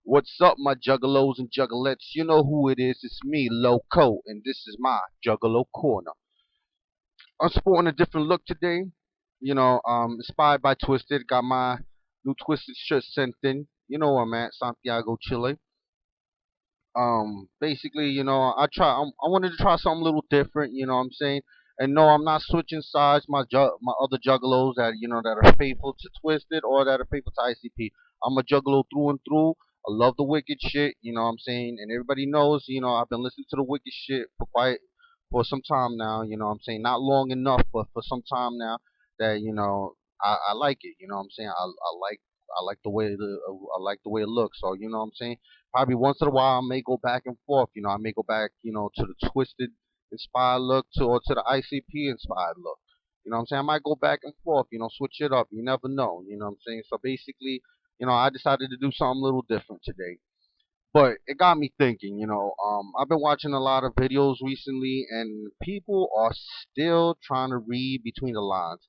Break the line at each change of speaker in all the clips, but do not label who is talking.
What's up, my juggalos and juggalettes? You know who it is. It's me, Loc-co, and this is my Juggalo Corner. I'm sporting a different look today. Inspired by Twisted. Got my new Twisted shirt sent in. You know where I'm at, Santiago, Chile. Basically, I wanted to try something a little different. You know what I'm saying? And no, I'm not switching sides. My other juggalos that that are faithful to Twisted or that are faithful to ICP. I'm a juggalo through and through. I love the wicked shit. You know what I'm saying? And everybody knows. I've been listening to the wicked shit for some time now. You know what I'm saying? Not long enough, but for some time now. That I like it. You know what I'm saying? I like the way I like the way it looks. So you know what I'm saying? Probably once in a while I may go back and forth. I may go back, to the Twisted inspired look or to the ICP inspired look. You know what I'm saying? I might go back and forth, switch it up. You never know. You know what I'm saying? So basically, I decided to do something a little different today. But it got me thinking, I've been watching a lot of videos recently and people are still trying to read between the lines.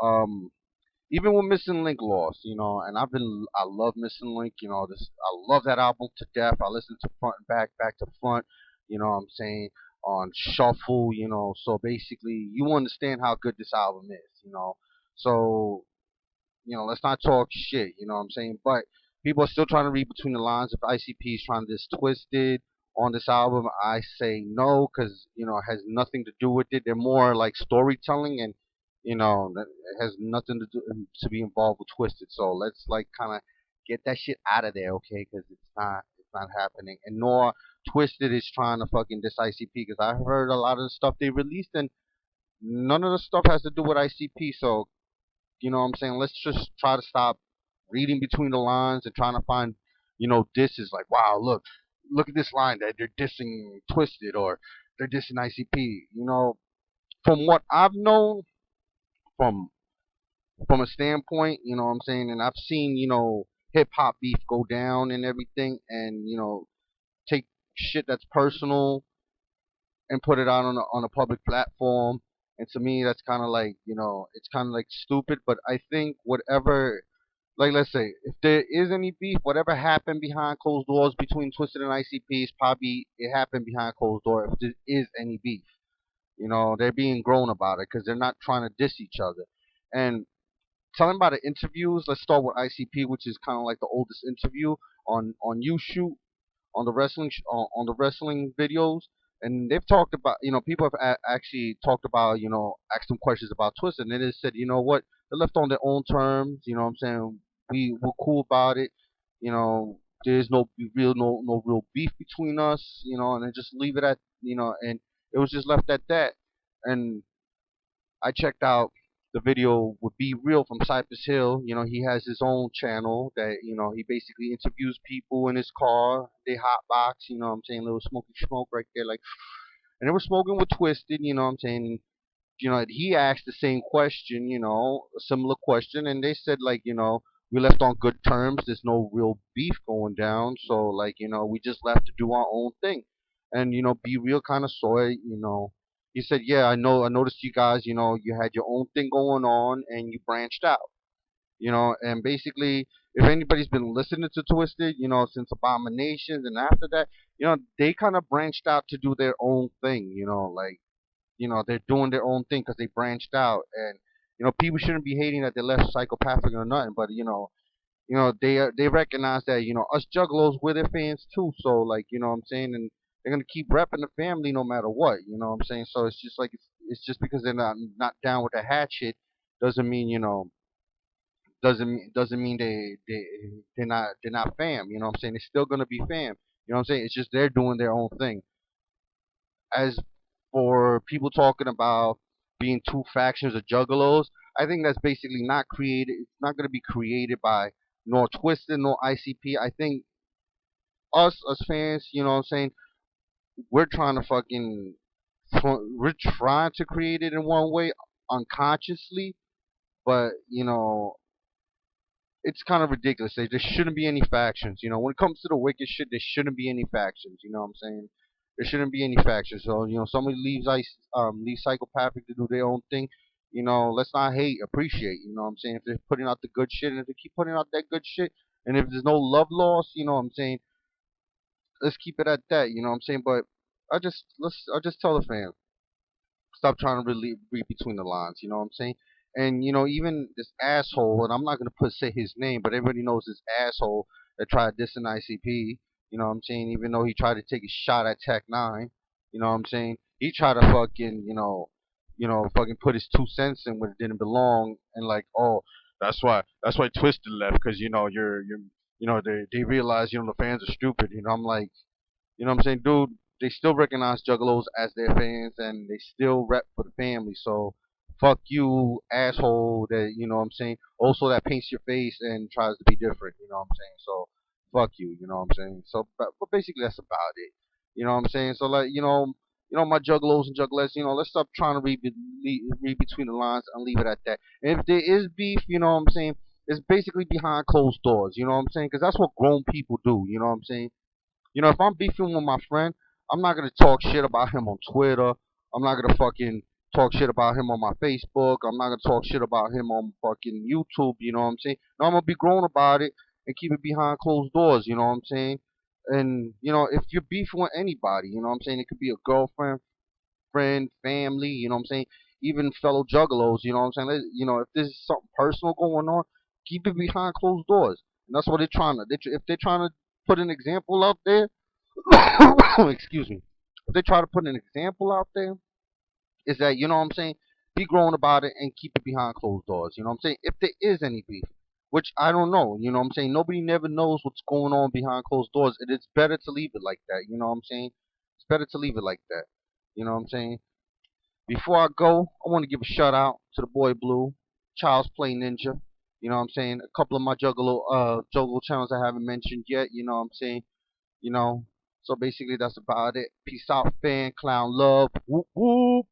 Um, Even with Missing Link lost, and I love Missing Link, I love that album to death. I listen to front and back to front, you know what I'm saying, on shuffle, so basically you understand how good this album is. So, let's not talk shit, you know what I'm saying? But people are still trying to read between the lines. If ICP is trying to just twist it on this album, I say no, because it has nothing to do with it. They're more like storytelling, and that it has nothing to do to be involved with Twisted. So let's like kind of get that shit out of there, okay? Because it's not happening. And nor Twisted is trying to fucking diss ICP, because I heard a lot of the stuff they released, and none of the stuff has to do with ICP. So you know what I'm saying? Let's just try to stop reading between the lines and trying to find, disses like, wow, look at this line that they're dissing Twisted or they're dissing ICP. From what I've known from from a standpoint, you know what I'm saying, and I've seen, hip hop beef go down and everything, and take shit that's personal and put it out on a public platform. And to me, that's kind of like, it's kind of like stupid. But I think whatever, like, let's say, if there is any beef, whatever happened behind closed doors between Twisted and ICP is probably it happened behind closed doors. If there is any beef, they're being grown about it because they're not trying to diss each other. And telling about the interviews, let's start with ICP, which is kind of like the oldest interview on YouTube on the on the wrestling videos, and they've talked about, people have actually talked about, asked them questions about Twister, and they said, you know what, they left on their own terms. You know what I'm saying? We're cool about it. There's no real beef between us. And then just leave it at, and it was just left at that. And I checked out the video with Be Real from Cypress Hill. He has his own channel that, he basically interviews people in his car. They hotbox, what I'm saying, little smoky smoke right there, like, and they were smoking with Twisted, what I'm saying. He asked the same question, a similar question, and they said, like, we left on good terms. There's no real beef going down, so like, we just left to do our own thing. And Be Real kind of saw it. He said, yeah, I know, I noticed you guys, you had your own thing going on and you branched out. And basically, if anybody's been listening to Twisted, since Abominations and after that, they kind of branched out to do their own thing. Like, they're doing their own thing because they branched out. And people shouldn't be hating that they left Psychopathic or nothing, but they recognize that us juggalos, we're their fans too. So like, what I'm saying, and they're gonna keep repping the family no matter what. What I'm saying. So it's just like, it's just because they're not down with the hatchet doesn't mean, doesn't mean they're not fam. What I'm saying. They're still gonna be fam. What I'm saying. It's just they're doing their own thing. As for people talking about being two factions of juggalos, I think that's basically not created. It's not going to be created by nor Twisted nor ICP. I think us as fans, what I'm saying, we're trying to fucking, we're trying to create it in one way unconsciously, but it's kind of ridiculous. There shouldn't be any factions. When it comes to the wicked shit, there shouldn't be any factions. You know what I'm saying? There shouldn't be any factions. So somebody leaves Psychopathic to do their own thing. Let's not hate, appreciate. You know what I'm saying? If they're putting out the good shit, and if they keep putting out that good shit, And if there's no love lost, you know what I'm saying, let's keep it at that, you know what I'm saying? But I just tell the fans, stop trying to really read between the lines. You know what I'm saying? And even this asshole, and I'm not gonna say his name, but everybody knows this asshole that tried dissing ICP. You know what I'm saying? Even though he tried to take a shot at Tech Nine, you know what I'm saying? He tried to fucking, fucking put his 2 cents in where it didn't belong, and like, oh, that's why Twisted left because they realize the fans are stupid. I'm like, you know what I'm saying, dude? They still recognize Juggalos as their fans, and they still rep for the family. So, fuck you, asshole. That what I'm saying. Also, that paints your face and tries to be different. You know what I'm saying. So, fuck you. You know what I'm saying. So, but basically, that's about it. You know what I'm saying. So, like, my Juggalos and Juggalettes. Let's stop trying to read between the lines and leave it at that. And if there is beef, you know what I'm saying, it's basically behind closed doors. You know what I'm saying? Because that's what grown people do. You know what I'm saying? If I'm beefing with my friend, I'm not gonna talk shit about him on Twitter. I'm not gonna fucking talk shit about him on my Facebook. I'm not gonna talk shit about him on fucking YouTube. You know what I'm saying? No, I'm gonna be grown about it and keep it behind closed doors. You know what I'm saying? And if you're beefing with anybody, you know what I'm saying? It could be a girlfriend, friend, family. You know what I'm saying? Even fellow juggalos. You know what I'm saying? If there's something personal going on, keep it behind closed doors. And that's what they're trying to. If they're trying to put an example out there, excuse me, if they try to put an example out there, is that what I'm saying, be grown about it and keep it behind closed doors. You know what I'm saying? If there is any beef, which I don't know, you know what I'm saying, nobody never knows what's going on behind closed doors, and it's better to leave it like that. You know what I'm saying? It's better to leave it like that. You know what I'm saying? Before I go, I want to give a shout out to the boy Blue, Child's Play Ninja. You know what I'm saying? A couple of my Juggalo channels I haven't mentioned yet. You know what I'm saying? you know. So basically, that's about it. Peace out, fan, clown love. Whoop whoop.